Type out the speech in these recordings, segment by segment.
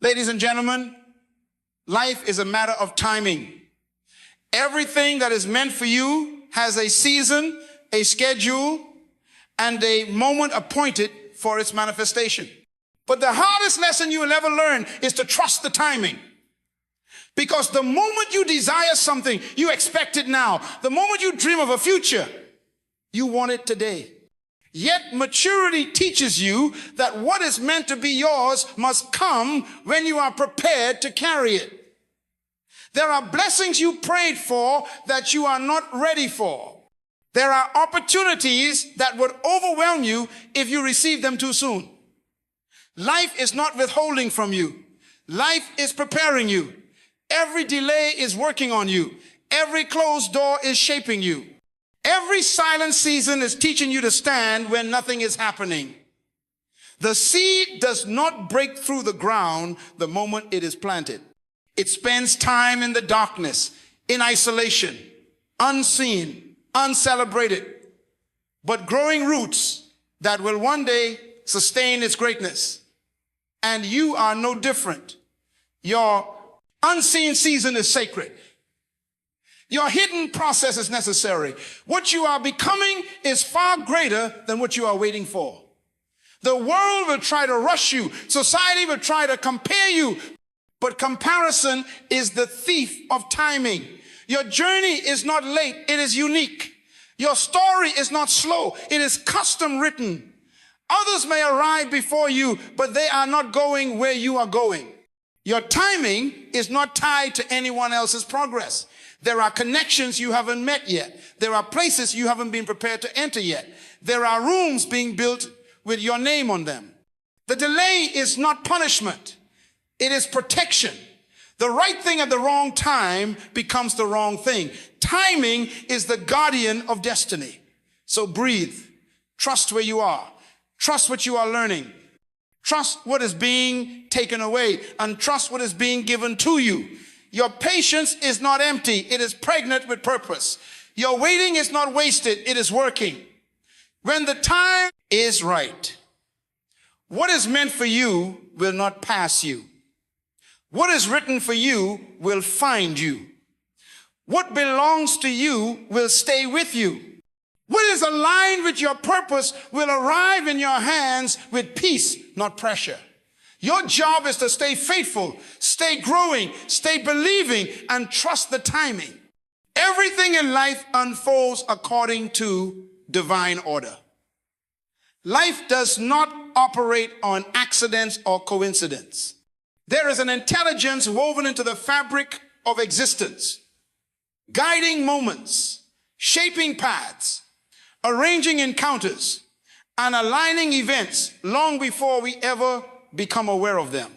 Ladies and gentlemen, life is a matter of timing. Everything that is meant for you has a season, a schedule, and a moment appointed for its manifestation. But the hardest lesson you will ever learn is to trust the timing. Because the moment you desire something, you expect it now. The moment you dream of a future, you want it today. Yet maturity teaches you that what is meant to be yours must come when you are prepared to carry it. There are blessings you prayed for that you are not ready for. There are opportunities that would overwhelm you if you receive them too soon. Life is not withholding from you. Life is preparing you. Every delay is working on you. Every closed door is shaping you. Every silent season is teaching you to stand when nothing is happening. The seed does not break through the ground the moment it is planted. It spends time in the darkness, in isolation, unseen, uncelebrated, but growing roots that will one day sustain its greatness. And you are no different. Your unseen season is sacred. Your hidden process is necessary. What you are becoming is far greater than what you are waiting for. The world will try to rush you. Society will try to compare you. But comparison is the thief of timing. Your journey is not late. It is unique. Your story is not slow. It is custom written. Others may arrive before you, but they are not going where you are going. Your timing is not tied to anyone else's progress. There are connections you haven't met yet. There are places you haven't been prepared to enter yet. There are rooms being built with your name on them. The delay is not punishment. It is protection. The right thing at the wrong time becomes the wrong thing. Timing is the guardian of destiny. So breathe. Trust where you are. Trust what you are learning. Trust what is being taken away, and trust what is being given to you. Your patience is not empty. It is pregnant with purpose. Your waiting is not wasted. It is working. When the time is right, what is meant for you will not pass you. What is written for you will find you. What belongs to you will stay with you. What is aligned with your purpose will arrive in your hands with peace, not pressure. Your job is to stay faithful, stay growing, stay believing, and trust the timing. Everything in life unfolds according to divine order. Life does not operate on accidents or coincidence. There is an intelligence woven into the fabric of existence, guiding moments, shaping paths, arranging encounters, and aligning events long before we ever become aware of them.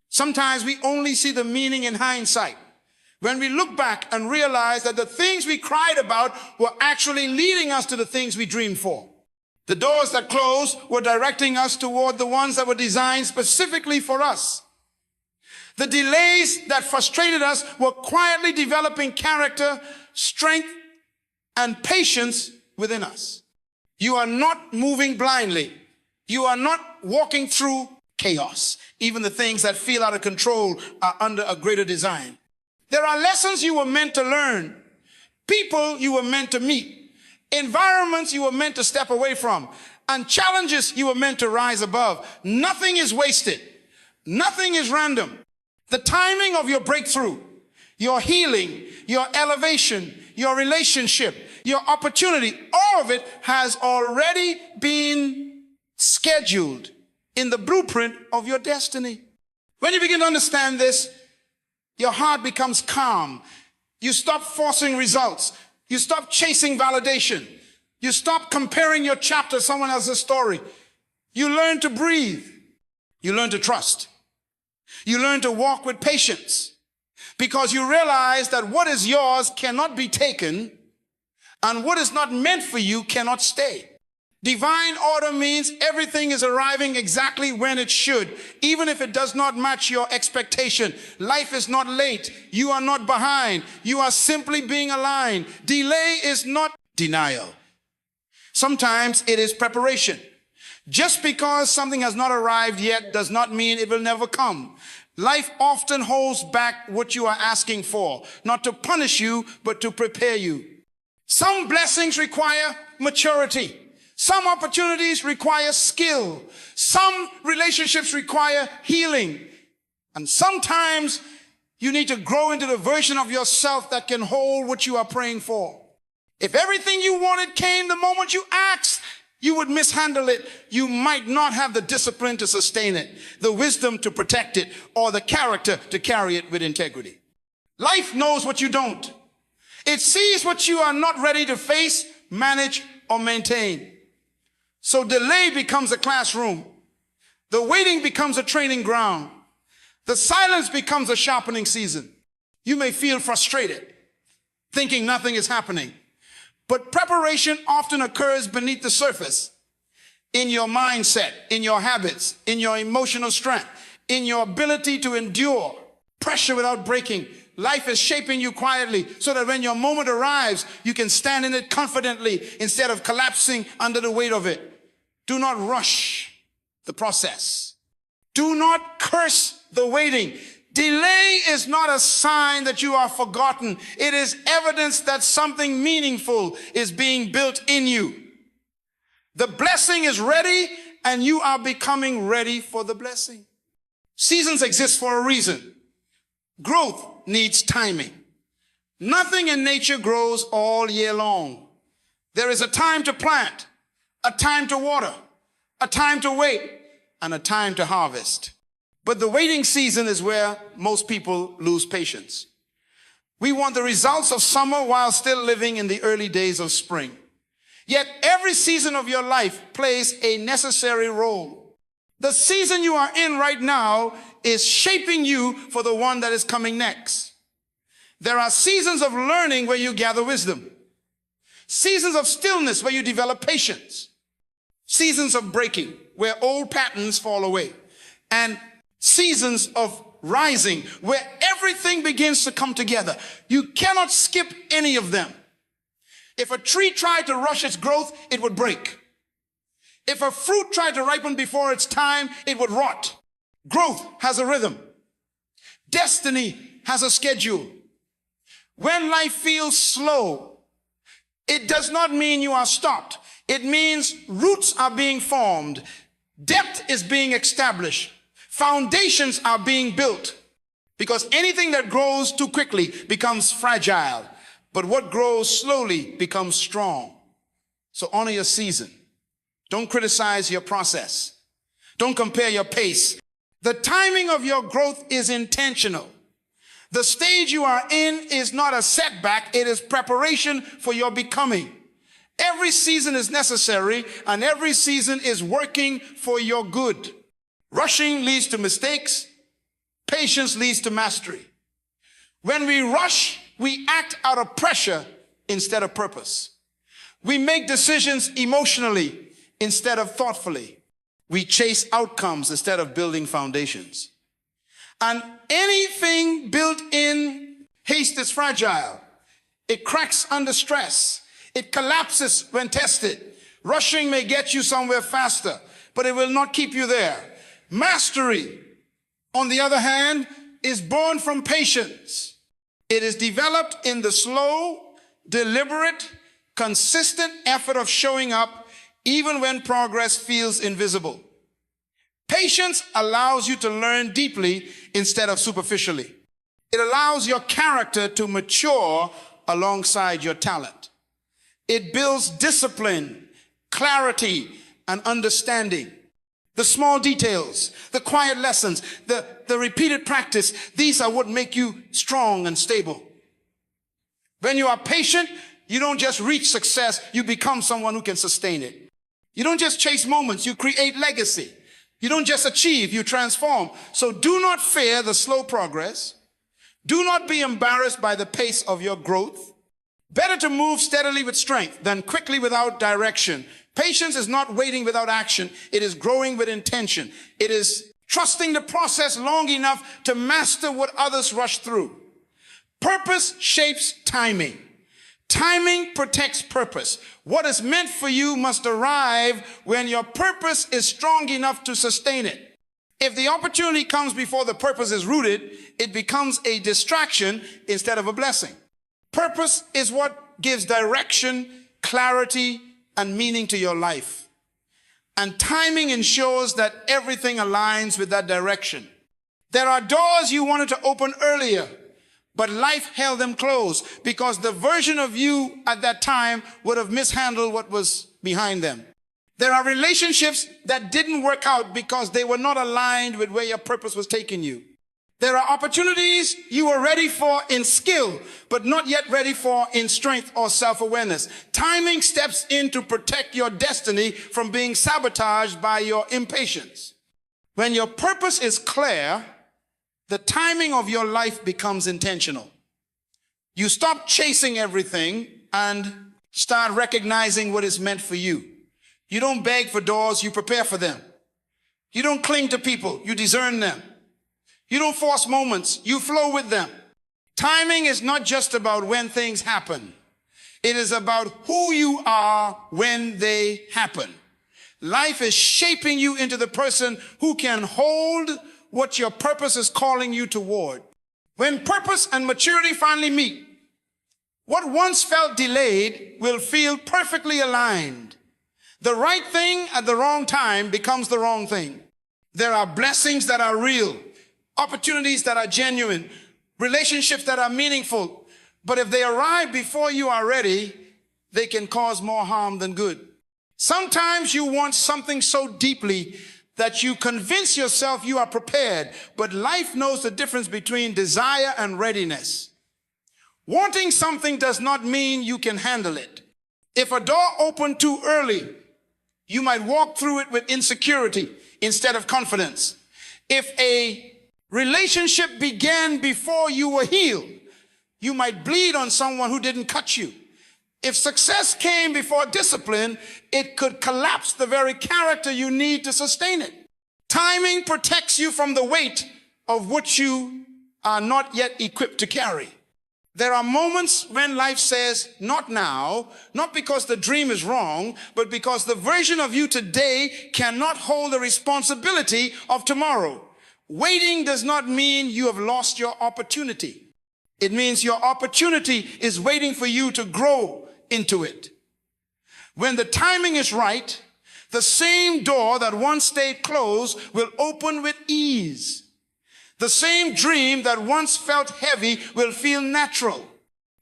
Sometimes we only see the meaning in hindsight, when we look back and realize that the things we cried about were actually leading us to the things we dreamed for. The doors that closed were directing us toward the ones that were designed specifically for us. The delays that frustrated us were quietly developing character, strength, and patience within us. You are not moving blindly. You are not walking through chaos. Even the things that feel out of control are under a greater design. There are lessons you were meant to learn, people you were meant to meet, environments you were meant to step away from, and challenges you were meant to rise above. Nothing is wasted. Nothing is random. The timing of your breakthrough, your healing, your elevation, your relationship, your opportunity, all of it has already been scheduled in the blueprint of your destiny. When you begin to understand this, your heart becomes calm. You stop forcing results. You stop chasing validation. You stop comparing your chapter to someone else's story. You learn to breathe. You learn to trust. You learn to walk with patience, because you realize that what is yours cannot be taken, and what is not meant for you cannot stay. Divine order means everything is arriving exactly when it should, even if it does not match your expectation. Life is not late. You are not behind. You are simply being aligned. Delay is not denial. Sometimes it is preparation. Just because something has not arrived yet does not mean it will never come. Life often holds back what you are asking for, not to punish you, but to prepare you. Some blessings require maturity. Some opportunities require skill. Some relationships require healing. And sometimes you need to grow into the version of yourself that can hold what you are praying for. If everything you wanted came the moment you asked, you would mishandle it. You might not have the discipline to sustain it, the wisdom to protect it, or the character to carry it with integrity. Life knows what you don't. It sees what you are not ready to face, manage, or maintain. So delay becomes a classroom. The waiting becomes a training ground. The silence becomes a sharpening season. You may feel frustrated, thinking nothing is happening. But preparation often occurs beneath the surface, in your mindset, in your habits, in your emotional strength, in your ability to endure pressure without breaking. Life is shaping you quietly so that when your moment arrives, you can stand in it confidently instead of collapsing under the weight of it. Do not rush the process. Do not curse the waiting. Delay is not a sign that you are forgotten. It is evidence that something meaningful is being built in you. The blessing is ready, and you are becoming ready for the blessing. Seasons exist for a reason. Growth needs timing. Nothing in nature grows all year long. There is a time to plant, a time to water, a time to wait, and a time to harvest. But the waiting season is where most people lose patience. We want the results of summer while still living in the early days of spring. Yet every season of your life plays a necessary role. The season you are in right now is shaping you for the one that is coming next. There are seasons of learning where you gather wisdom. Seasons of stillness where you develop patience. Seasons of breaking where old patterns fall away. And seasons of rising where everything begins to come together. You cannot skip any of them. If a tree tried to rush its growth, it would break. If a fruit tried to ripen before its time, it would rot. Growth has a rhythm. Destiny has a schedule. When life feels slow, it does not mean you are stopped. It means roots are being formed. Depth is being established. Foundations are being built, because anything that grows too quickly becomes fragile, but what grows slowly becomes strong. So honor your season. Don't criticize your process. Don't compare your pace. The timing of your growth is intentional. The stage you are in is not a setback. It is preparation for your becoming. Every season is necessary, and every season is working for your good. Rushing leads to mistakes. Patience leads to mastery. When we rush, we act out of pressure instead of purpose. We make decisions emotionally instead of thoughtfully. We chase outcomes instead of building foundations. And anything built in haste is fragile. It cracks under stress. It collapses when tested. Rushing may get you somewhere faster, but it will not keep you there. Mastery, on the other hand, is born from patience. It is developed in the slow, deliberate, consistent effort of showing up even when progress feels invisible. Patience allows you to learn deeply instead of superficially. It allows your character to mature alongside your talent. It builds discipline, clarity, and understanding. The small details, the quiet lessons, the repeated practice, these are what make you strong and stable. When you are patient, you don't just reach success, you become someone who can sustain it. You don't just chase moments, you create legacy. You don't just achieve, you transform. So do not fear the slow progress. Do not be embarrassed by the pace of your growth. Better to move steadily with strength than quickly without direction. Patience is not waiting without action. It is growing with intention. It is trusting the process long enough to master what others rush through. Purpose shapes timing. Timing protects purpose. What is meant for you must arrive when your purpose is strong enough to sustain it. If the opportunity comes before the purpose is rooted, it becomes a distraction instead of a blessing. Purpose is what gives direction, clarity, and meaning to your life. And timing ensures that everything aligns with that direction. There are doors you wanted to open earlier, but life held them closed because the version of you at that time would have mishandled what was behind them. There are relationships that didn't work out because they were not aligned with where your purpose was taking you. There are opportunities you were ready for in skill, but not yet ready for in strength or self-awareness. Timing steps in to protect your destiny from being sabotaged by your impatience. When your purpose is clear, the timing of your life becomes intentional. You stop chasing everything and start recognizing what is meant for you. You don't beg for doors, you prepare for them. You don't cling to people, you discern them. You don't force moments, you flow with them. Timing is not just about when things happen. It is about who you are when they happen. Life is shaping you into the person who can hold what your purpose is calling you toward. When purpose and maturity finally meet, what once felt delayed will feel perfectly aligned. The right thing at the wrong time becomes the wrong thing. There are blessings that are real, opportunities that are genuine, relationships that are meaningful. But if they arrive before you are ready, they can cause more harm than good. Sometimes you want something so deeply that you convince yourself you are prepared, but life knows the difference between desire and readiness. Wanting something does not mean you can handle it. If a door opened too early, you might walk through it with insecurity instead of confidence. If a relationship began before you were healed, you might bleed on someone who didn't cut you. If success came before discipline, it could collapse the very character you need to sustain it. Timing protects you from the weight of what you are not yet equipped to carry. There are moments when life says, not now, not because the dream is wrong, but because the version of you today cannot hold the responsibility of tomorrow. Waiting does not mean you have lost your opportunity. It means your opportunity is waiting for you to grow into it. When the timing is right, the same door that once stayed closed will open with ease. The same dream that once felt heavy will feel natural.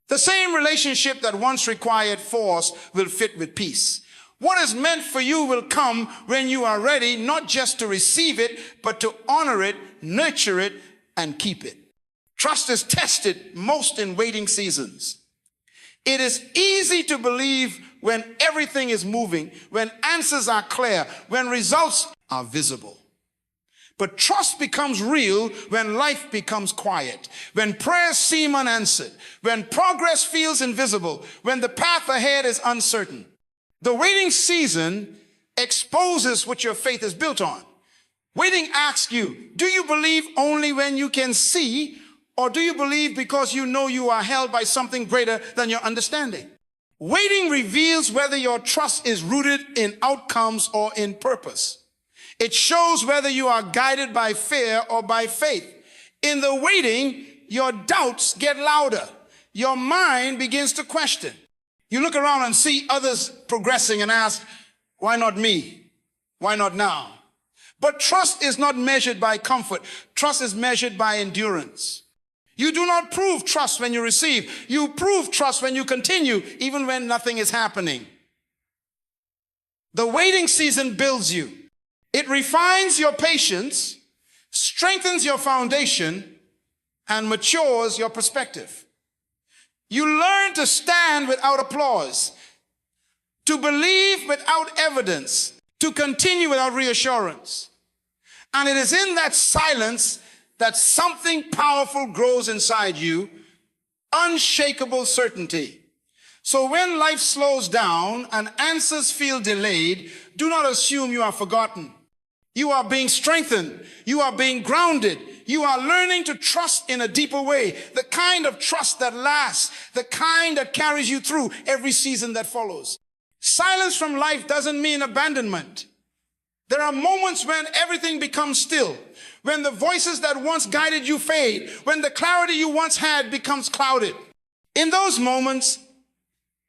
The same relationship that once required force will fit with peace. What is meant for you will come when you are ready, not just to receive it, but to honor it, nurture it, and keep it. Trust is tested most in waiting seasons. It is easy to believe when everything is moving, when answers are clear, when results are visible. But trust becomes real when life becomes quiet, when prayers seem unanswered, when progress feels invisible, when the path ahead is uncertain. The waiting season exposes what your faith is built on. Waiting asks you, do you believe only when you can see, or do you believe because you know you are held by something greater than your understanding? Waiting reveals whether your trust is rooted in outcomes or in purpose. It shows whether you are guided by fear or by faith. In the waiting, your doubts get louder. Your mind begins to question. You look around and see others progressing and ask, why not me? Why not now? But trust is not measured by comfort. Trust is measured by endurance. You do not prove trust when you receive. You prove trust when you continue, even when nothing is happening. The waiting season builds you. It refines your patience, strengthens your foundation, and matures your perspective. You learn to stand without applause, to believe without evidence, to continue without reassurance. And it is in that silence that something powerful grows inside you, unshakable certainty. So when life slows down and answers feel delayed, do not assume you are forgotten. You are being strengthened. You are being grounded. You are learning to trust in a deeper way, the kind of trust that lasts, the kind that carries you through every season that follows. Silence from life doesn't mean abandonment. There are moments when everything becomes still, when the voices that once guided you fade, when the clarity you once had becomes clouded. In those moments,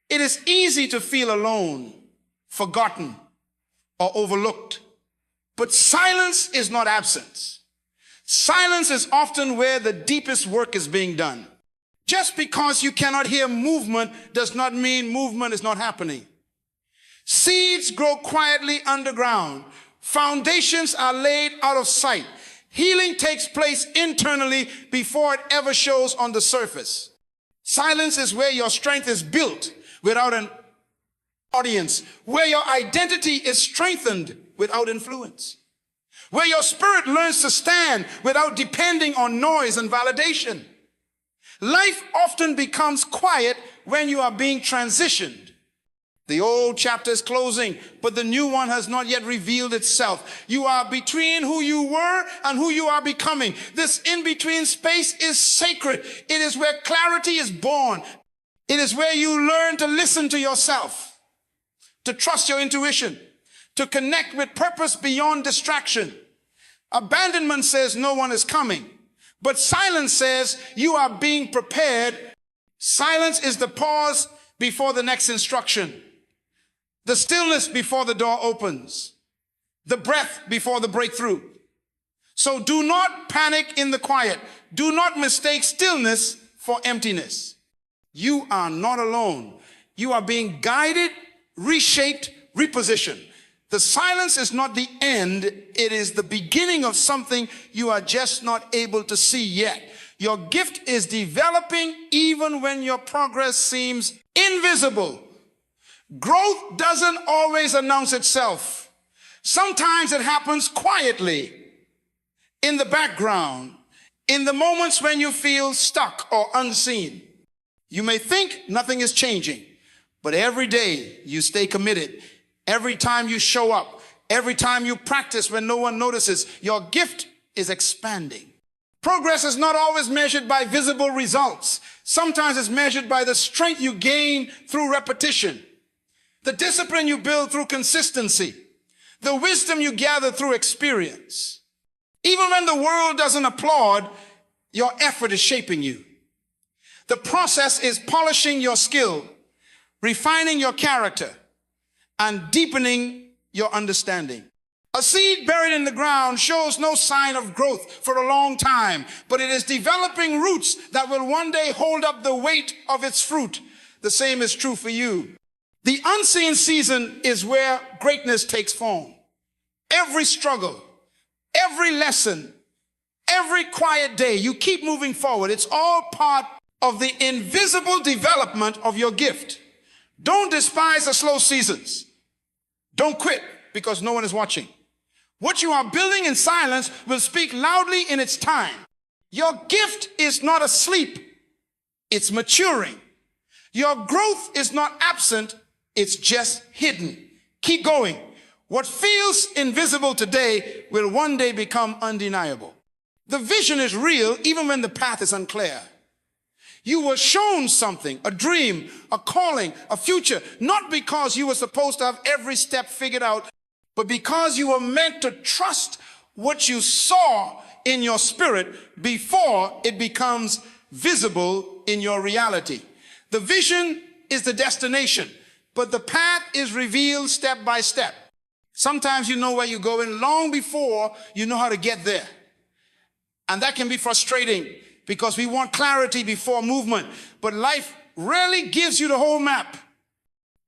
it is easy to feel alone, forgotten, or overlooked. But silence is not absence. Silence is often where the deepest work is being done. Just because you cannot hear movement does not mean movement is not happening. Seeds grow quietly underground. Foundations are laid out of sight. Healing takes place internally before it ever shows on the surface. Silence is where your strength is built without an audience, where your identity is strengthened without influence, where your spirit learns to stand without depending on noise and validation. Life often becomes quiet when you are being transitioned. The old chapter is closing, but the new one has not yet revealed itself. You are between who you were and who you are becoming. This in-between space is sacred. It is where clarity is born. It is where you learn to listen to yourself, to trust your intuition, to connect with purpose beyond distraction. Abandonment says no one is coming, but silence says you are being prepared. Silence is the pause before the next instruction, the stillness before the door opens, the breath before the breakthrough. So do not panic in the quiet. Do not mistake stillness for emptiness. You are not alone. You are being guided, reshaped, repositioned. The silence is not the end. It is the beginning of something you are just not able to see yet. Your gift is developing even when your progress seems invisible. Growth doesn't always announce itself. Sometimes it happens quietly, in the background, in the moments when you feel stuck or unseen. You may think nothing is changing, but every day you stay committed. Every time you show up, every time you practice when no one notices, your gift is expanding. Progress is not always measured by visible results. Sometimes it's measured by the strength you gain through repetition, the discipline you build through consistency, the wisdom you gather through experience. Even when the world doesn't applaud, your effort is shaping you. The process is polishing your skill, refining your character, and deepening your understanding. A seed buried in the ground shows no sign of growth for a long time, but it is developing roots that will one day hold up the weight of its fruit. The same is true for you. The unseen season is where greatness takes form. Every struggle, every lesson, every quiet day, you keep moving forward. It's all part of the invisible development of your gift. Don't despise the slow seasons. Don't quit because no one is watching. What you are building in silence will speak loudly in its time. Your gift is not asleep. It's maturing. Your growth is not absent. It's just hidden. Keep going. What feels invisible today will one day become undeniable. The vision is real even when the path is unclear. You were shown something, a dream, a calling, a future, not because you were supposed to have every step figured out, but because you were meant to trust what you saw in your spirit before it becomes visible in your reality. The vision is the destination, but the path is revealed step by step. Sometimes you know where you're going long before you know how to get there. And that can be frustrating because we want clarity before movement. But life rarely gives you the whole map.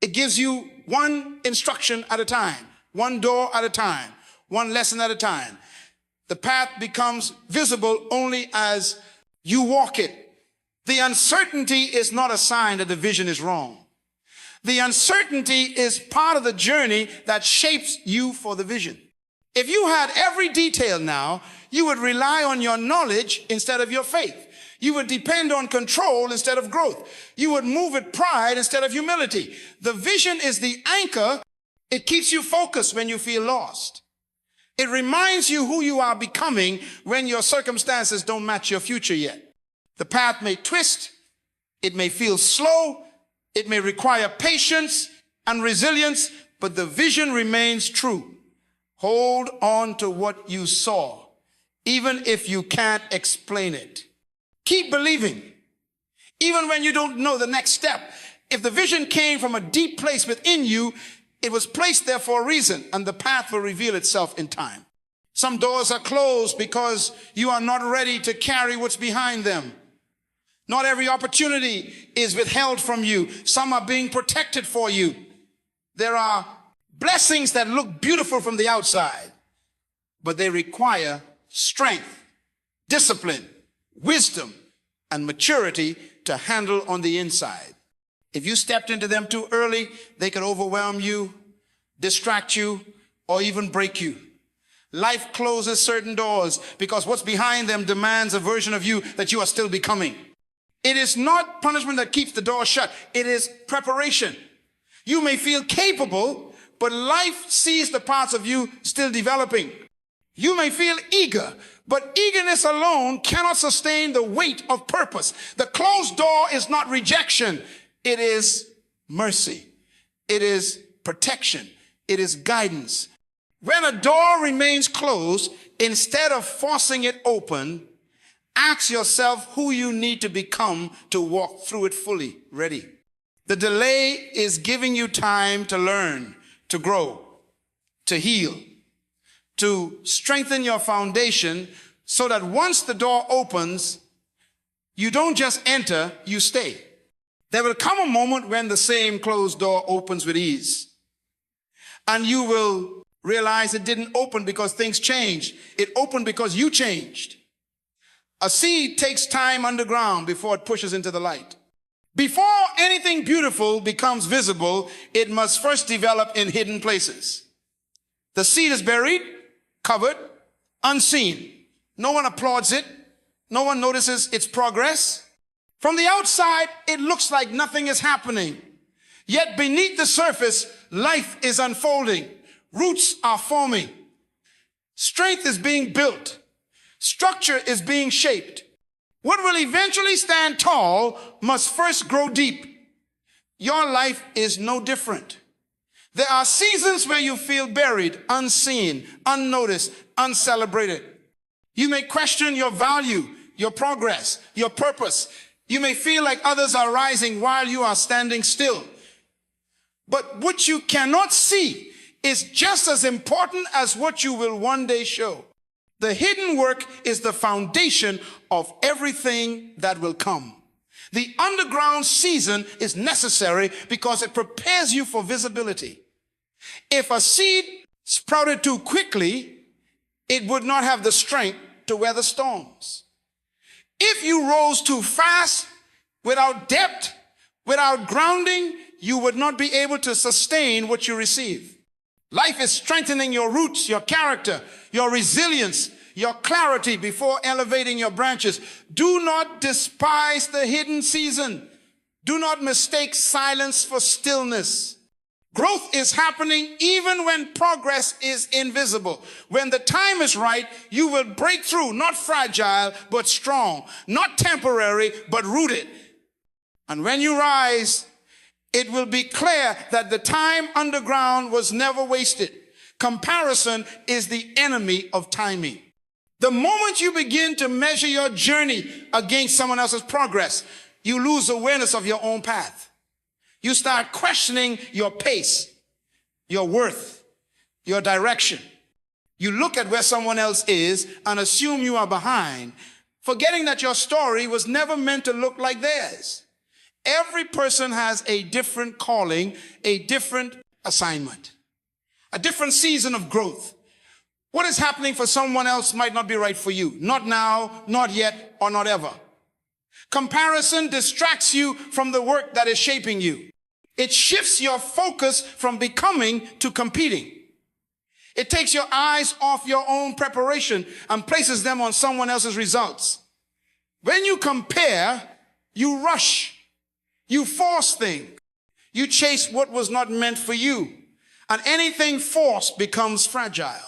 It gives you one instruction at a time, one door at a time, one lesson at a time. The path becomes visible only as you walk it. The uncertainty is not a sign that the vision is wrong. The uncertainty is part of the journey that shapes you for the vision. If you had every detail now, you would rely on your knowledge instead of your faith. You would depend on control instead of growth. You would move with pride instead of humility. The vision is the anchor. It keeps you focused when you feel lost. It reminds you who you are becoming when your circumstances don't match your future yet. The path may twist. It may feel slow. It may require patience and resilience, but the vision remains true. Hold on to what you saw, even if you can't explain it. Keep believing, even when you don't know the next step. If the vision came from a deep place within you, it was placed there for a reason, and the path will reveal itself in time. Some doors are closed because you are not ready to carry what's behind them. Not every opportunity is withheld from you. Some are being protected for you. There are blessings that look beautiful from the outside, but they require strength, discipline, wisdom, and maturity to handle on the inside. If you stepped into them too early, they could overwhelm you, distract you, or even break you. Life closes certain doors because what's behind them demands a version of you that you are still becoming. It is not punishment that keeps the door shut. It is preparation. You may feel capable, but life sees the parts of you still developing. You may feel eager, but eagerness alone cannot sustain the weight of purpose. The closed door is not rejection. It is mercy. It is protection. It is guidance. When a door remains closed, instead of forcing it open, ask yourself who you need to become to walk through it fully ready. The delay is giving you time to learn, to grow, to heal, to strengthen your foundation so that once the door opens, you don't just enter, you stay. There will come a moment when the same closed door opens with ease. And you will realize it didn't open because things changed. It opened because you changed. A seed takes time underground before it pushes into the light. Before anything beautiful becomes visible, it must first develop in hidden places. The seed is buried, covered, unseen. No one applauds it. No one notices its progress. From the outside, it looks like nothing is happening. Yet beneath the surface, life is unfolding. Roots are forming. Strength is being built. Structure is being shaped. What will eventually stand tall must first grow deep. Your life is no different. There are seasons where you feel buried, unseen, unnoticed, uncelebrated. You may question your value, your progress, your purpose. You may feel like others are rising while you are standing still. But what you cannot see is just as important as what you will one day show. The hidden work is the foundation of everything that will come. The underground season is necessary because it prepares you for visibility. If a seed sprouted too quickly, it would not have the strength to weather storms. If you rose too fast, without depth, without grounding, you would not be able to sustain what you receive. Life is strengthening your roots, your character, your resilience, your clarity before elevating your branches. Do not despise the hidden season. Do not mistake silence for stillness. Growth is happening even when progress is invisible. When the time is right, you will break through, not fragile, but strong, not temporary, but rooted. And when you rise, it will be clear that the time underground was never wasted. Comparison is the enemy of timing. The moment you begin to measure your journey against someone else's progress, you lose awareness of your own path. You start questioning your pace, your worth, your direction. You look at where someone else is and assume you are behind, forgetting that your story was never meant to look like theirs. Every person has a different calling, a different assignment, a different season of growth. What is happening for someone else might not be right for you. Not now, not yet, or not ever. Comparison distracts you from the work that is shaping you. It shifts your focus from becoming to competing. It takes your eyes off your own preparation and places them on someone else's results. When you compare, you rush. You force things. You chase what was not meant for you. And anything forced becomes fragile.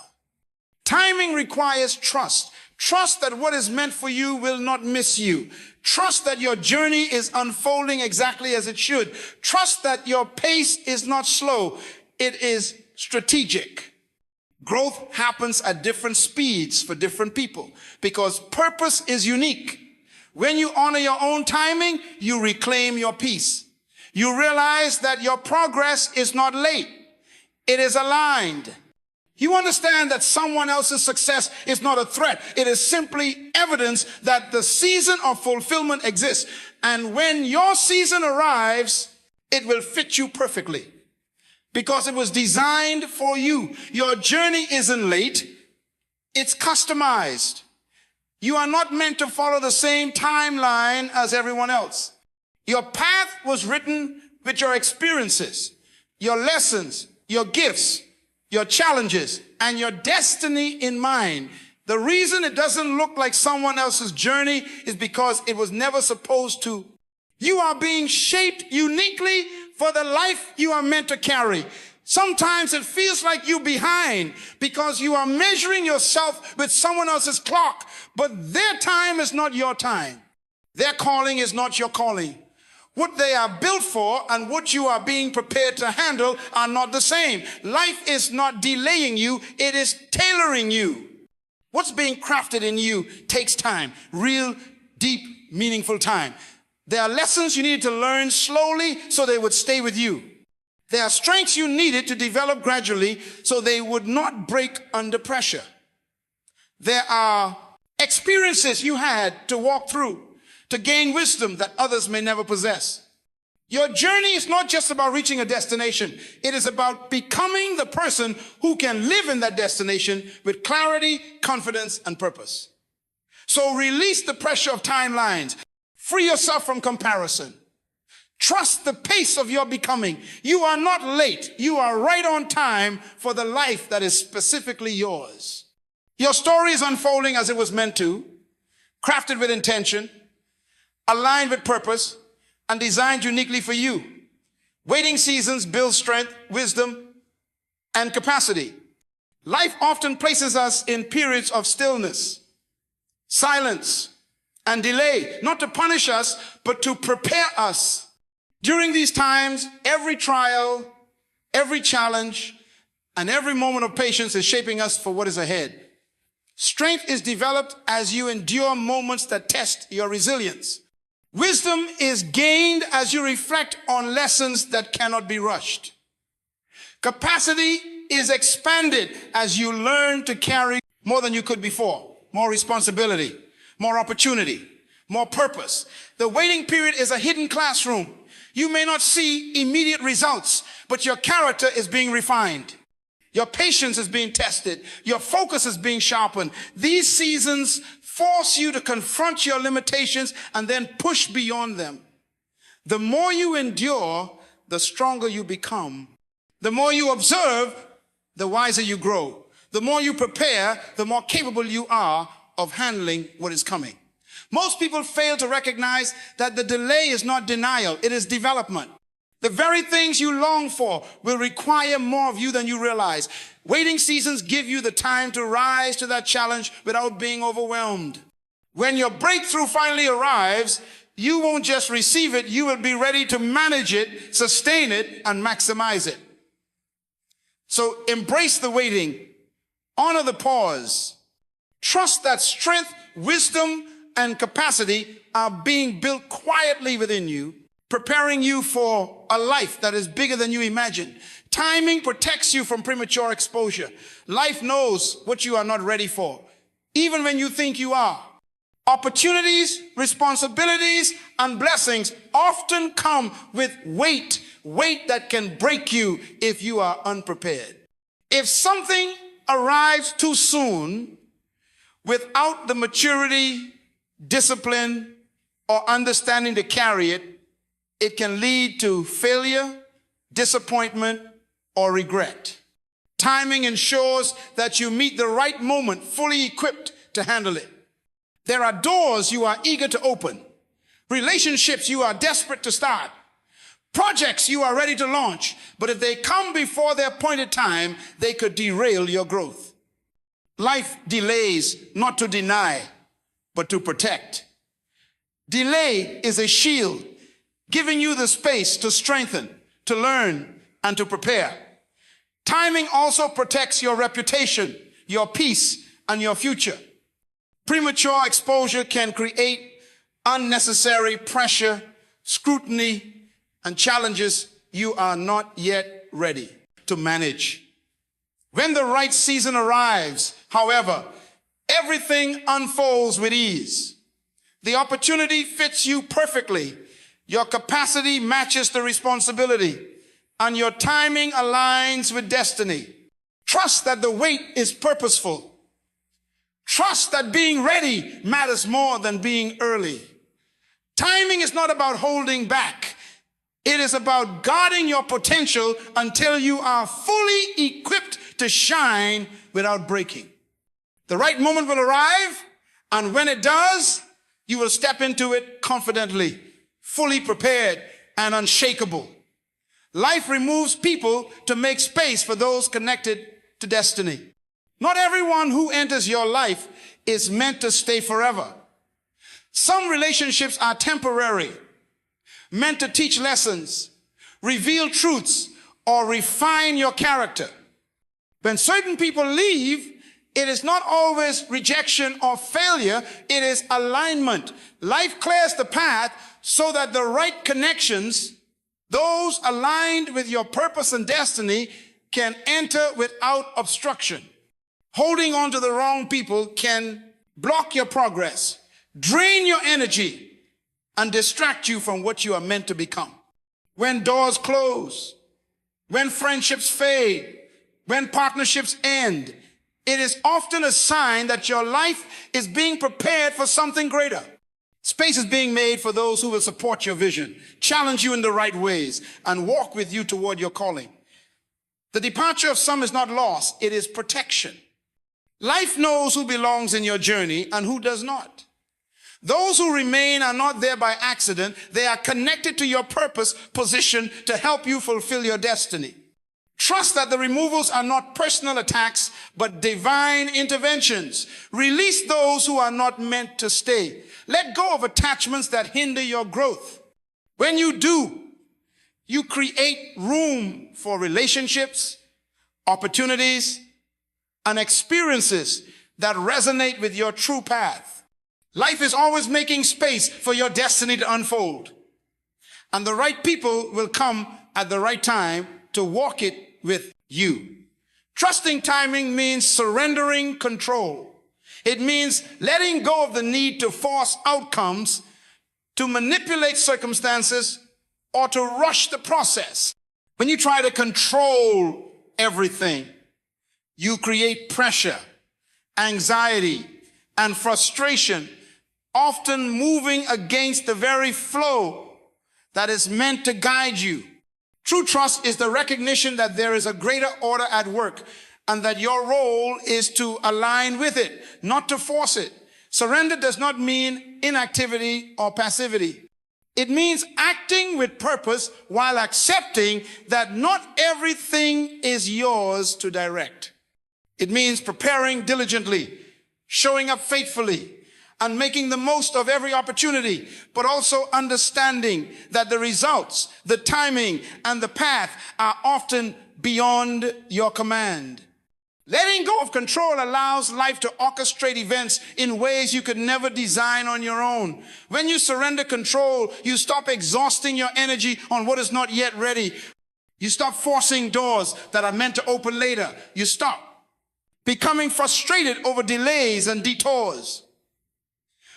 Timing requires trust. Trust that what is meant for you will not miss you. Trust that your journey is unfolding exactly as it should. Trust that your pace is not slow. It is strategic. Growth happens at different speeds for different people because purpose is unique. When you honor your own timing, you reclaim your peace. You realize that your progress is not late. It is aligned. You understand that someone else's success is not a threat. It is simply evidence that the season of fulfillment exists. And when your season arrives, it will fit you perfectly because it was designed for you. Your journey isn't late. It's customized. You are not meant to follow the same timeline as everyone else. Your path was written with your experiences, your lessons, your gifts, your challenges, and your destiny in mind. The reason it doesn't look like someone else's journey is because it was never supposed to. You are being shaped uniquely for the life you are meant to carry. Sometimes it feels like you're behind because you are measuring yourself with someone else's clock, but their time is not your time. Their calling is not your calling. What they are built for and what you are being prepared to handle are not the same. Life is not delaying you, it is tailoring you. What's being crafted in you takes time, real, deep, meaningful time. There are lessons you need to learn slowly so they would stay with you. There are strengths you needed to develop gradually so they would not break under pressure. There are experiences you had to walk through to gain wisdom that others may never possess. Your journey is not just about reaching a destination. It is about becoming the person who can live in that destination with clarity, confidence, and purpose. So release the pressure of timelines. Free yourself from comparison. Trust the pace of your becoming. You are not late. You are right on time for the life that is specifically yours. Your story is unfolding as it was meant to, crafted with intention, aligned with purpose, and designed uniquely for you. Waiting seasons build strength, wisdom, and capacity. Life often places us in periods of stillness, silence, and delay, not to punish us, but to prepare us. During these times, every trial, every challenge, and every moment of patience is shaping us for what is ahead. Strength is developed as you endure moments that test your resilience. Wisdom is gained as you reflect on lessons that cannot be rushed. Capacity is expanded as you learn to carry more than you could before. More responsibility, more opportunity, more purpose. The waiting period is a hidden classroom. You may not see immediate results, but your character is being refined. Your patience is being tested. Your focus is being sharpened. These seasons force you to confront your limitations and then push beyond them. The more you endure, the stronger you become. The more you observe, the wiser you grow. The more you prepare, the more capable you are of handling what is coming. Most people fail to recognize that the delay is not denial, it is development. The very things you long for will require more of you than you realize. Waiting seasons give you the time to rise to that challenge without being overwhelmed. When your breakthrough finally arrives, you won't just receive it, you will be ready to manage it, sustain it, and maximize it. So embrace the waiting, honor the pause, trust that strength, wisdom, and capacity are being built quietly within you, preparing you for a life that is bigger than you imagine. Timing protects you from premature exposure. Life knows what you are not ready for, even when you think you are. Opportunities, responsibilities, and blessings often come with weight that can break you if you are unprepared. If something arrives too soon, without the maturity, discipline, or understanding to carry it, it can lead to failure, disappointment, or regret. Timing ensures that you meet the right moment fully equipped to handle it. There are doors you are eager to open, relationships you are desperate to start, projects you are ready to launch, but if they come before their appointed time, they could derail your growth. Life delays not to deny, but to protect. Delay is a shield, giving you the space to strengthen, to learn, and to prepare. Timing also protects your reputation, your peace, and your future. Premature exposure can create unnecessary pressure, scrutiny, and challenges you are not yet ready to manage. When the right season arrives, however, everything unfolds with ease. The opportunity fits you perfectly. Your capacity matches the responsibility, and your timing aligns with destiny. Trust that the wait is purposeful. Trust that being ready matters more than being early. Timing is not about holding back. It is about guarding your potential until you are fully equipped to shine without breaking. The right moment will arrive, and when it does, you will step into it confidently, fully prepared, and unshakable. Life removes people to make space for those connected to destiny. Not everyone who enters your life is meant to stay forever. Some relationships are temporary, meant to teach lessons, reveal truths, or refine your character. When certain people leave, it is not always rejection or failure, it is alignment. Life clears the path so that the right connections, those aligned with your purpose and destiny, can enter without obstruction. Holding on to the wrong people can block your progress, drain your energy, and distract you from what you are meant to become. When doors close, when friendships fade, when partnerships end, it is often a sign that your life is being prepared for something greater. Space is being made for those who will support your vision, challenge you in the right ways, and walk with you toward your calling. The departure of some is not loss, it is protection. Life knows who belongs in your journey and who does not. Those who remain are not there by accident. They are connected to your purpose, position to help you fulfill your destiny. Trust that the removals are not personal attacks, but divine interventions. Release those who are not meant to stay. Let go of attachments that hinder your growth. When you do, you create room for relationships, opportunities, and experiences that resonate with your true path. Life is always making space for your destiny to unfold. And the right people will come at the right time to walk it with you. Trusting timing means surrendering control. It means letting go of the need to force outcomes, to manipulate circumstances, or to rush the process. When you try to control everything, you create pressure, anxiety, and frustration, often moving against the very flow that is meant to guide you. True trust is the recognition that there is a greater order at work and that your role is to align with it, not to force it. Surrender does not mean inactivity or passivity. It means acting with purpose while accepting that not everything is yours to direct. It means preparing diligently, showing up faithfully, and making the most of every opportunity, but also understanding that the results, the timing, and the path are often beyond your command. Letting go of control allows life to orchestrate events in ways you could never design on your own. When you surrender control, you stop exhausting your energy on what is not yet ready. You stop forcing doors that are meant to open later. You stop becoming frustrated over delays and detours.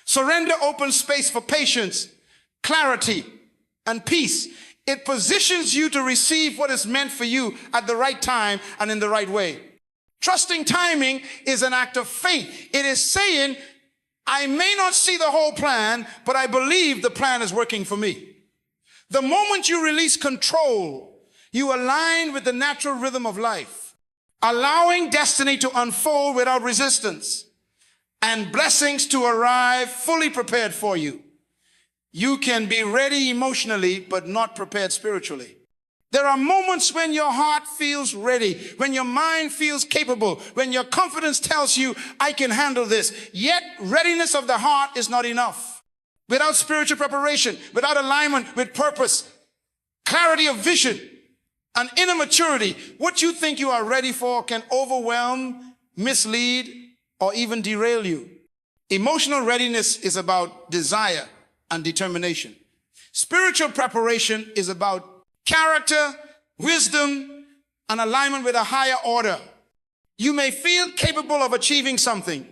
Surrender opens space for patience, clarity, and peace. It positions you to receive what is meant for you at the right time and in the right way. Trusting timing is an act of faith. It is saying, I may not see the whole plan, but I believe the plan is working for me. The moment you release control, you align with the natural rhythm of life, allowing destiny to unfold without resistance and blessings to arrive fully prepared for you. You can be ready emotionally, but not prepared spiritually. There are moments when your heart feels ready, when your mind feels capable, when your confidence tells you, I can handle this. Yet readiness of the heart is not enough. Without spiritual preparation, without alignment with purpose, clarity of vision, An inner maturity. What you think you are ready for can overwhelm, mislead, or even derail you. Emotional readiness is about desire and determination. Spiritual preparation is about character, wisdom, and alignment with a higher order. You may feel capable of achieving something,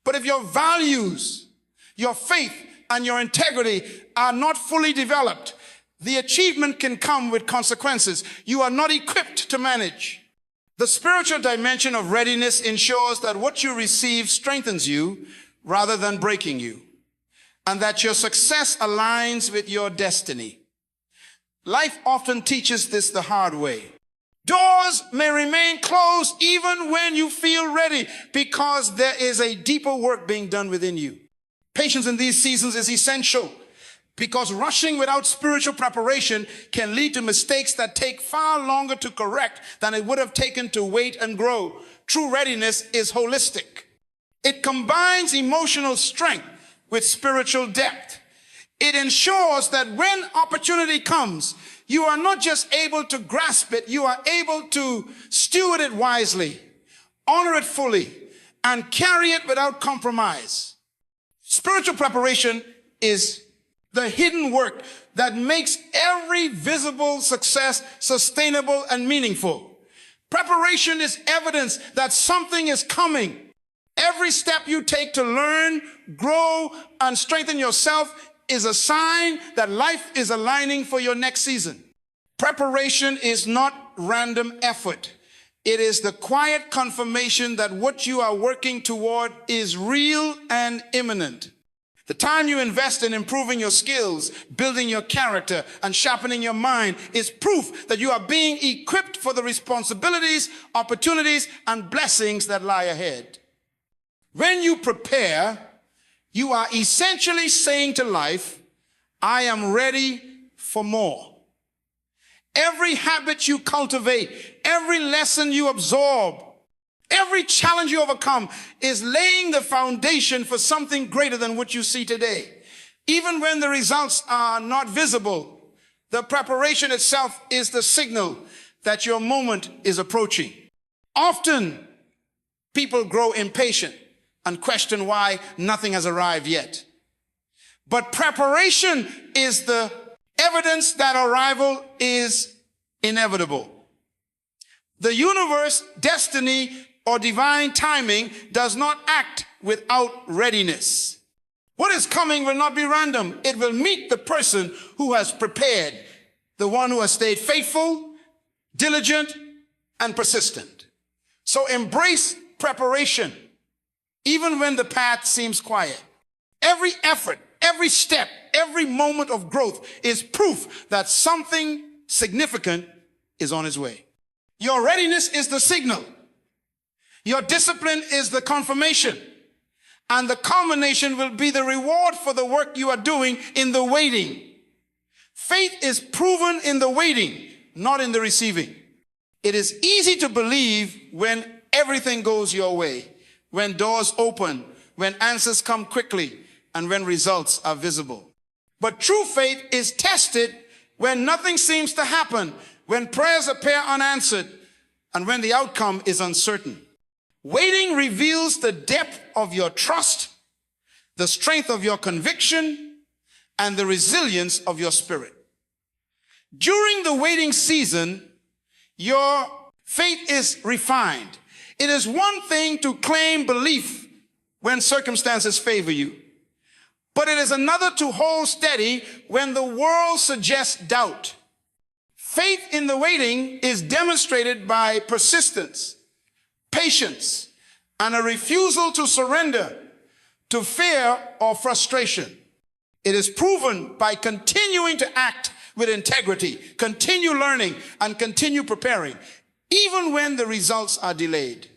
but if your values, your faith, and your integrity are not fully developed, the achievement can come with consequences you are not equipped to manage. The spiritual dimension of readiness ensures that what you receive strengthens you rather than breaking you, and that your success aligns with your destiny. Life often teaches this the hard way. Doors may remain closed even when you feel ready, because there is a deeper work being done within you. Patience in these seasons is essential, because rushing without spiritual preparation can lead to mistakes that take far longer to correct than it would have taken to wait and grow. True readiness is holistic. It combines emotional strength with spiritual depth. It ensures that when opportunity comes, you are not just able to grasp it, you are able to steward it wisely, honor it fully, and carry it without compromise. Spiritual preparation is the hidden work that makes every visible success sustainable and meaningful. Preparation is evidence that something is coming. Every step you take to learn, grow, and strengthen yourself is a sign that life is aligning for your next season. Preparation is not random effort. It is the quiet confirmation that what you are working toward is real and imminent. The time you invest in improving your skills, building your character, and sharpening your mind is proof that you are being equipped for the responsibilities, opportunities, and blessings that lie ahead. When you prepare, you are essentially saying to life, I am ready for more. Every habit you cultivate, every lesson you absorb, every challenge you overcome is laying the foundation for something greater than what you see today. Even when the results are not visible, the preparation itself is the signal that your moment is approaching. Often, people grow impatient and question why nothing has arrived yet. But preparation is the evidence that arrival is inevitable. The universe, destiny, or divine timing does not act without readiness. What is coming will not be random. It will meet the person who has prepared, the one who has stayed faithful, diligent, and persistent. So embrace preparation, even when the path seems quiet. Every effort, every step, every moment of growth is proof that something significant is on its way. Your readiness is the signal. Your discipline is the confirmation. And the culmination will be the reward for the work you are doing in the waiting. Faith is proven in the waiting, not in the receiving. It is easy to believe when everything goes your way, when doors open, when answers come quickly, and when results are visible. But true faith is tested when nothing seems to happen, when prayers appear unanswered, and when the outcome is uncertain. Waiting reveals the depth of your trust, the strength of your conviction, and the resilience of your spirit. During the waiting season, your faith is refined. It is one thing to claim belief when circumstances favor you, but it is another to hold steady when the world suggests doubt. Faith in the waiting is demonstrated by persistence, patience, and a refusal to surrender to fear or frustration. It is proven by continuing to act with integrity, continue learning, and continue preparing, even when the results are delayed.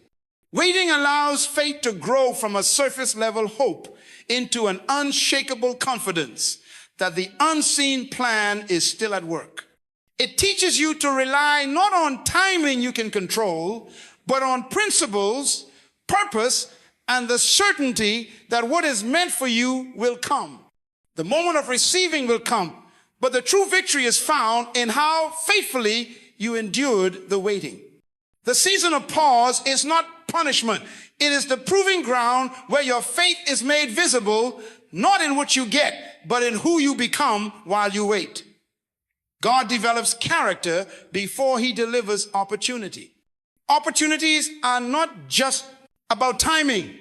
Waiting allows faith to grow from a surface level hope into an unshakable confidence that the unseen plan is still at work. It teaches you to rely not on timing you can control, but on principles, purpose, and the certainty that what is meant for you will come. The moment of receiving will come, but the true victory is found in how faithfully you endured the waiting. The season of pause is not punishment. It is the proving ground where your faith is made visible, not in what you get, but in who you become while you wait. God develops character before he delivers opportunity. Opportunities are not just about timing.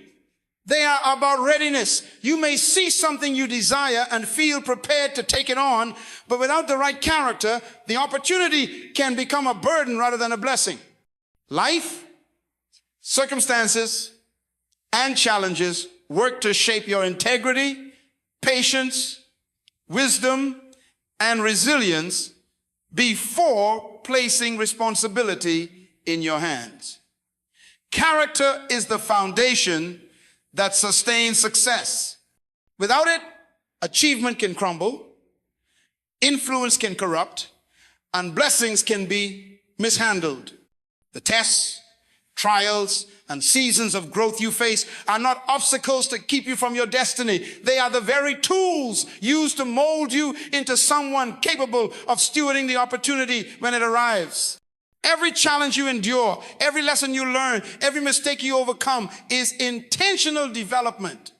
They are about readiness. You may see something you desire and feel prepared to take it on, but without the right character, the opportunity can become a burden rather than a blessing. Life, circumstances, and challenges work to shape your integrity, patience, wisdom, and resilience before placing responsibility in your hands. Character is the foundation that sustains success. Without it, achievement can crumble, influence can corrupt, and blessings can be mishandled. The tests, trials, and seasons of growth you face are not obstacles to keep you from your destiny. They are the very tools used to mold you into someone capable of stewarding the opportunity when it arrives. Every challenge you endure, every lesson you learn, every mistake you overcome is intentional development.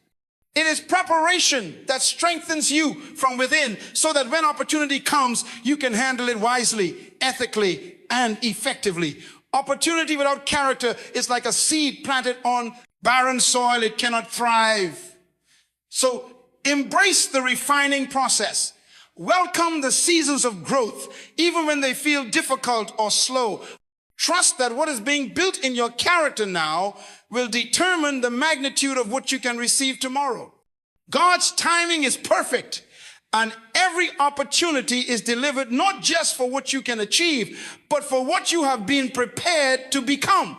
It is preparation that strengthens you from within so that when opportunity comes, you can handle it wisely, ethically, and effectively. Opportunity without character is like a seed planted on barren soil. It cannot thrive. So embrace the refining process. Welcome the seasons of growth, even when they feel difficult or slow. Trust that what is being built in your character now will determine the magnitude of what you can receive tomorrow. God's timing is perfect, and every opportunity is delivered not just for what you can achieve, but for what you have been prepared to become.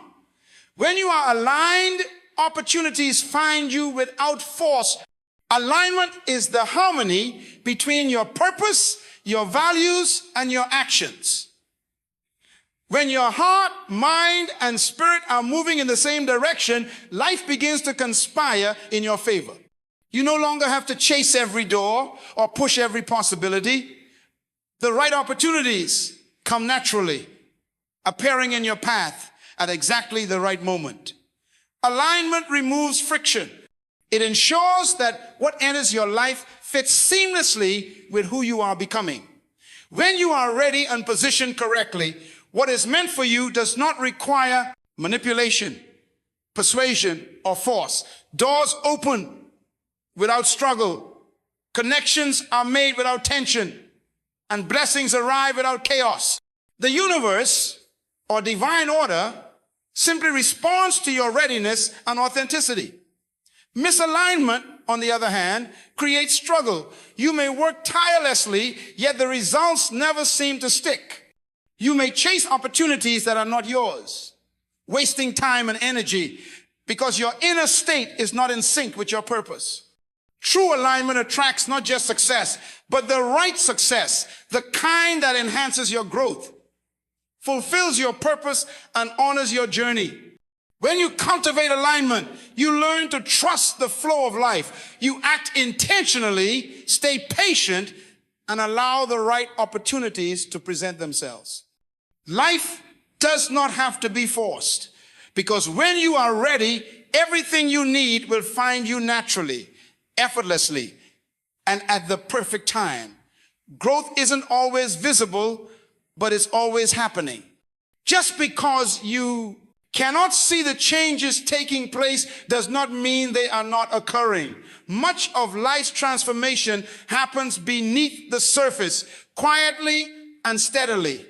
When you are aligned, opportunities find you without force. Alignment is the harmony between your purpose, your values, and your actions. When your heart, mind, and spirit are moving in the same direction, life begins to conspire in your favor. You no longer have to chase every door or push every possibility. The right opportunities come naturally, appearing in your path at exactly the right moment. Alignment removes friction. It ensures that what enters your life fits seamlessly with who you are becoming. When you are ready and positioned correctly, what is meant for you does not require manipulation, persuasion, or force. Doors open without struggle. Connections are made without tension, and blessings arrive without chaos. The universe, or divine order, simply responds to your readiness and authenticity. Misalignment, on the other hand, creates struggle. You may work tirelessly, yet the results never seem to stick. You may chase opportunities that are not yours, wasting time and energy because your inner state is not in sync with your purpose. True alignment attracts not just success, but the right success, the kind that enhances your growth, fulfills your purpose, and honors your journey. When you cultivate alignment, you learn to trust the flow of life. You act intentionally, stay patient, and allow the right opportunities to present themselves. Life does not have to be forced, because when you are ready, everything you need will find you naturally, effortlessly, and at the perfect time. Growth isn't always visible, but it's always happening. Just because you cannot see the changes taking place does not mean they are not occurring. Much of life's transformation happens beneath the surface, quietly and steadily,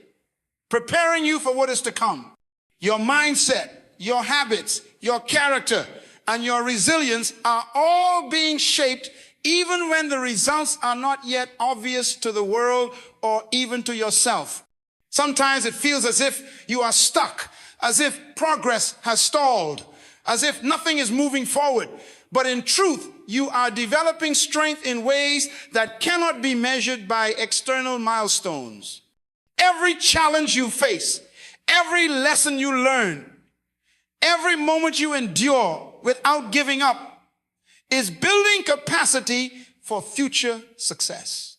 preparing you for what is to come. Your mindset, your habits, your character, and your resilience are all being shaped even when the results are not yet obvious to the world or even to yourself. Sometimes it feels as if you are stuck, as if progress has stalled, as if nothing is moving forward. But in truth, you are developing strength in ways that cannot be measured by external milestones. Every challenge you face, every lesson you learn, every moment you endure without giving up is building capacity for future success.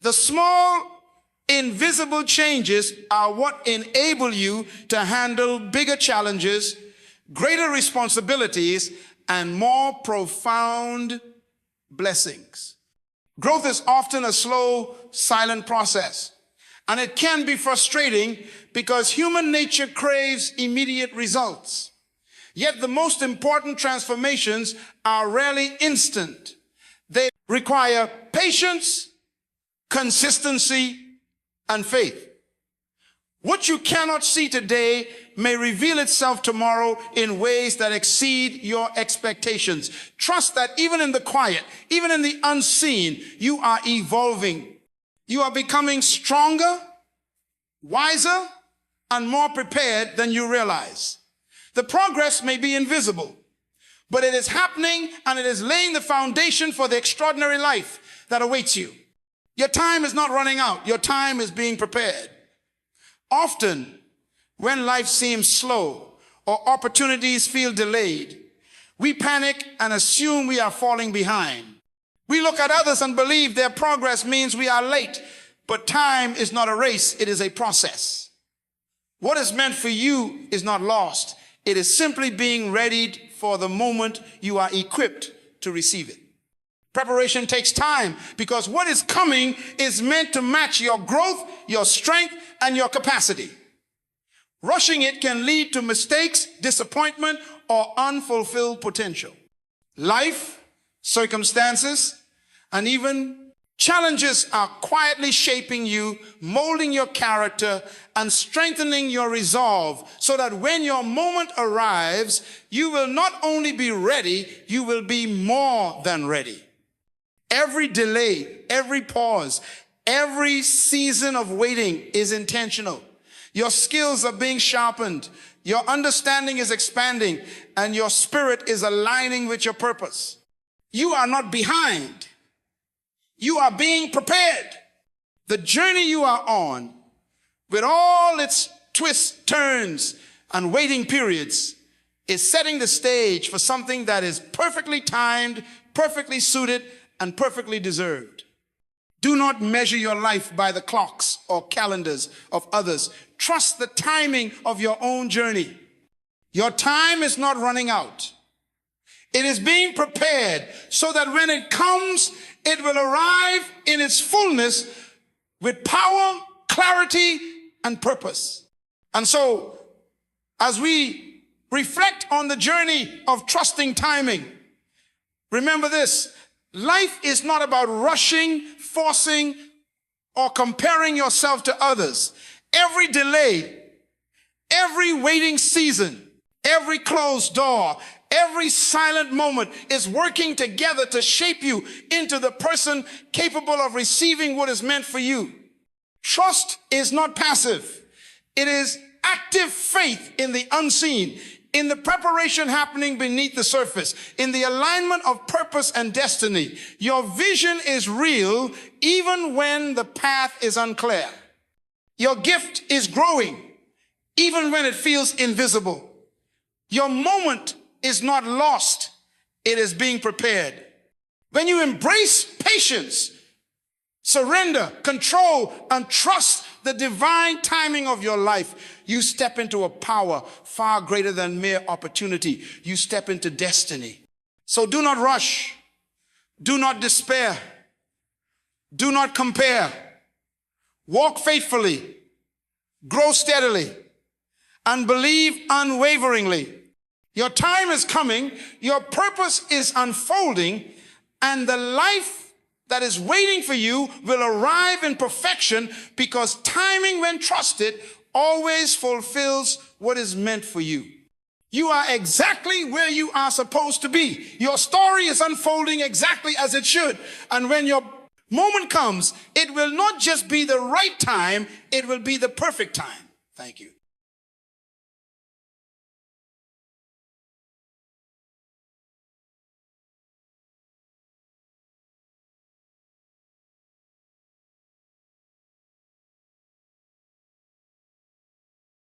The small Invisible changes are what enable you to handle bigger challenges, greater responsibilities, and more profound blessings. Growth is often a slow, silent process, and it can be frustrating because human nature craves immediate results. Yet the most important transformations are rarely instant. They require patience, consistency, and faith. What you cannot see today may reveal itself tomorrow in ways that exceed your expectations. Trust that even in the quiet, even in the unseen, you are evolving. You are becoming stronger, wiser, and more prepared than you realize. The progress may be invisible, but it is happening, and it is laying the foundation for the extraordinary life that awaits you. Your time is not running out. Your time is being prepared. Often, when life seems slow or opportunities feel delayed, we panic and assume we are falling behind. We look at others and believe their progress means we are late, but time is not a race, it is a process. What is meant for you is not lost. It is simply being readied for the moment you are equipped to receive it. Preparation takes time because what is coming is meant to match your growth, your strength, and your capacity. Rushing it can lead to mistakes, disappointment, or unfulfilled potential. Life, circumstances, and even challenges are quietly shaping you, molding your character, and strengthening your resolve so that when your moment arrives, you will not only be ready, you will be more than ready. Every delay, every pause, every season of waiting is intentional. Your skills are being sharpened, your understanding is expanding, and your spirit is aligning with your purpose. You are not behind. You are being prepared. The journey you are on, with all its twists, turns, and waiting periods, is setting the stage for something that is perfectly timed, perfectly suited, and perfectly deserved. Do not measure your life by the clocks or calendars of others. Trust the timing of your own journey. Your time is not running out. It is being prepared so that when it comes, it will arrive in its fullness with power, clarity, and purpose. And so, as we reflect on the journey of trusting timing, remember this: life is not about rushing, forcing, or comparing yourself to others. Every delay, every waiting season, every closed door, every silent moment is working together to shape you into the person capable of receiving what is meant for you. Trust is not passive. It is active faith in the unseen, in the preparation happening beneath the surface, in the alignment of purpose and destiny. Your vision is real even when the path is unclear. Your gift is growing even when it feels invisible. Your moment is not lost. It is being prepared. When you embrace patience, surrender, control, and trust the divine timing of your life, you step into a power far greater than mere opportunity. You step into destiny. So do not rush. Do not despair. Do not compare. Walk faithfully. Grow steadily. And believe unwaveringly. Your time is coming. Your purpose is unfolding. And the life that is waiting for you will arrive in perfection, because timing, when trusted, always fulfills what is meant for you. You are exactly where you are supposed to be. Your story is unfolding exactly as it should. And when your moment comes, it will not just be the right time, it will be the perfect time. Thank you.